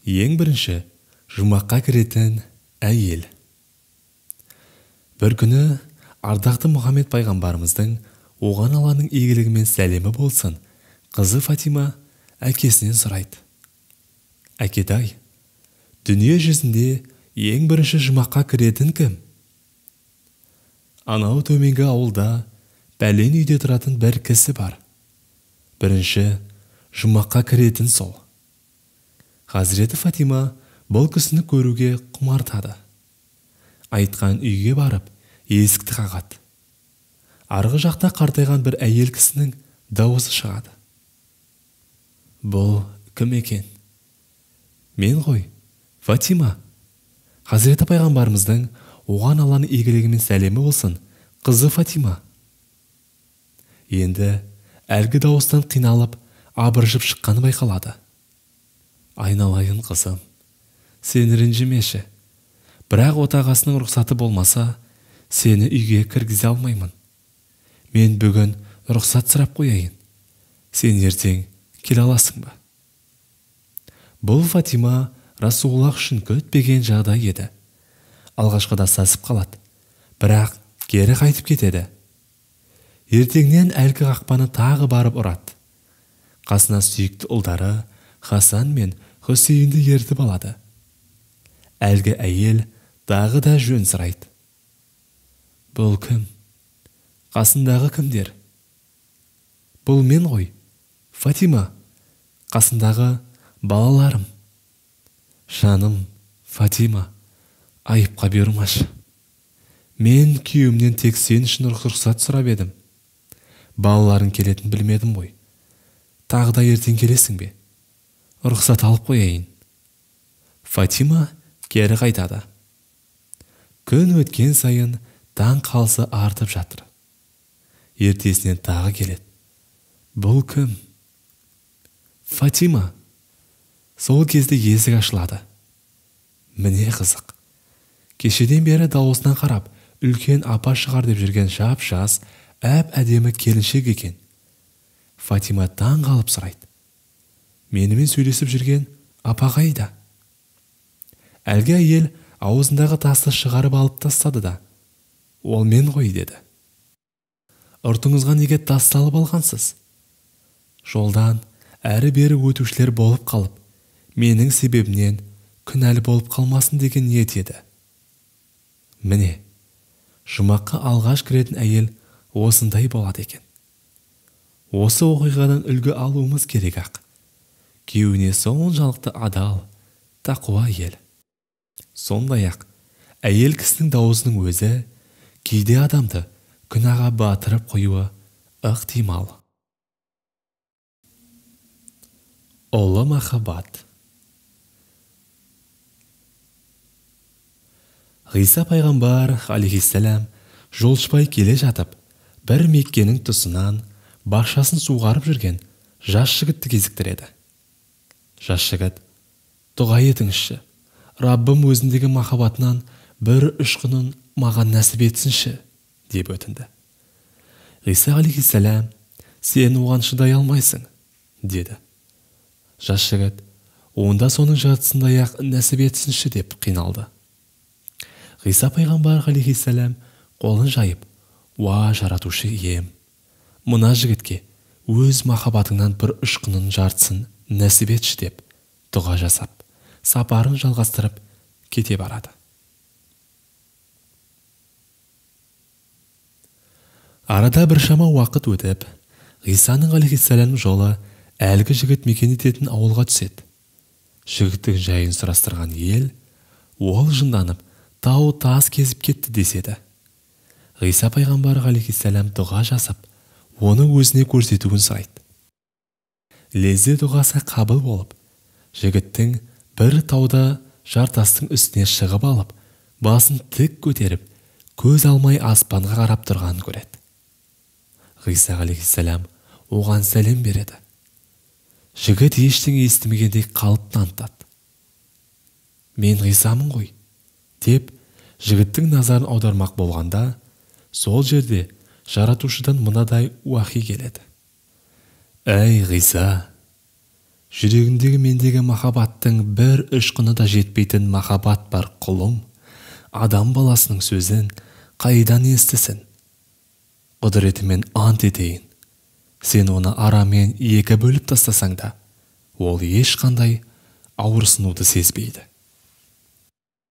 Ең бірінші жұмаққа кіретін әйел. Бір күні ардақты Мұхаммед пайғамбарымыздың оған Алланың игілігі мен сәлемі болсын, қызы Фатима әкесінен сұрайды. Әкетай, дүние жүзінде ең бірінші жұмаққа кіретін кім? Анау төменгі ауылда бәлен үйде тұратын бір кісі бар. Бірінші жұмаққа кіретін сол. Хазіреті Фатима бұл кісіні көруге құмартады. Айтқан үйге барып, есікті қағады. Арғы жақта қартайған бір әйел кісінің дауысы шығады. Бұл кім екен? Мен ғой, Фатима. Хазіреті пайғамбарымыздың оған Алланың игілігі мен сәлемі болсын, қызы Фатима. Енді әлгі дауыстан қиналып, абыржып шыққаны байқалады. Айналайын қызым, сені ренжімеші. Бірақ отағасының рұқсаты болмаса, сені үйге кіргізе алмаймын. Мен бүгін рұқсат сұрап қояйын. Сен ертең келе аласың ба? Бұл Фатима Расулуллах үшін күтпеген жағдай еді. Алғашқыда сасып қалады, бірақ кері қайтып кетеді. Ертеңнен әлгі қақпаны тағы барып ұрады. Қасына сүйікті ұлдары Хасан мен Хусейнді ертіп алады. Әлгі әйел тағы да жөн сұрайды. Бұл кім? Қасындағы кімдер? Бұл мен ғой, Фатима. Қасындағы балаларым. Жаным, Фатима, айыпқа бұйырмашы. Мен күйеуімнен тек сен үшін рұқсат сұрап едім. Балаларың келетін білмедім ғой. Тағы да ертең келесің бе? Рұқсат алып қояйын. Фатима кері қайтады. Күн өткен сайын таң қалысы артып жатыр. Ертесінен тағы келеді. Бұл кім? Фатима. Сол кезде есік ашылады. Міне қызық. Кешеден бері дауысынан қарап, үлкен апа шығар деп жүрген жап-жас, әп-әдемі келіншек екен. Фатима таң қалып сұрайды. Менімен сөйлесіп жүрген апа қайда? Әлгі әйел аузындағы тасты шығарып алып тастады да, ол мен ғой деді. Ұртыңызға неге тас салып алғансыз? Жолдан әрі-бері өтушілер болып қалып, менің себебімнен күнәлі болып қалмасын деген ниет еді. Міне, жұмаққа алғаш кіретін әйел осындай болады екен. Осы оқиғадан үлгі алуымыз керек ақ. Күйеуіне соншалықты адал, тақуа әйел. Сондай-ақ, әйел кісінің даусының өзі кейде адамды күнәға батырып қоюы ықтимал. Ұлы махаббат. Ғиса пайғамбар алейхиссалам жолшыбай келе жатып, бір Меккенің тұсынан бақшасын суғарып жүрген жас жігітті кезіктіреді. Жас жігіт, дұға етіңізші, Раббым өзіндегі махаббатынан бір ұшқынын маған нәсіп етсінші, деп өтінді. Ғиса алейхиссалам, сен оған шыдай алмайсың, деді. Жас жігіт, онда соның жартысындай-ақ нәсіп етсінші деп қиналды. Ғиса пайғамбар алейхиссалам қолын жайып, уа жаратушы ием, мына жігітке өз махаббатыңнан бір ұшқынын жартысын нәсіп етші деп дұға жасап, сапарын жалғастырып кете барады. Арада бір шама уақыт өтіп, Ғисаның алейхиссалам жолы әлгі жігіт мекен ететін ауылға түседі. Жігіттің жайын сұрастырған ел, ол жынданып, тау тас кезіп кетті деседі. Ғиса пайғамбар алейхиссалам дұға жасап, оны өзіне көрсетуін сұрайды. Лезде дұғасы қабыл болып, жігіттің бір тауда жартастың үстіне шығып алып, басын тік көтеріп, көз алмай аспанға қарап тұрғанын көреді. Ғиса алейхиссалам оған сәлем береді. Жігіт ештеңе естімегендей қалып танытады. Мен Ғисамын ғой, деп жігіттің назарын аудармақ болғанда, сол жерде жаратушыдан мынадай уахи келеді. Әй Ғиса, жүрегіндегі мендегі махаббаттың бір ұшқыны да жетпейтін махаббат бар құлым, адам баласының сөзін қайдан естісін? Құдіретімен ант етейін, сен оны арамен екі бөліп тастасаң да, ол ешқандай ауырсынуды сезбейді.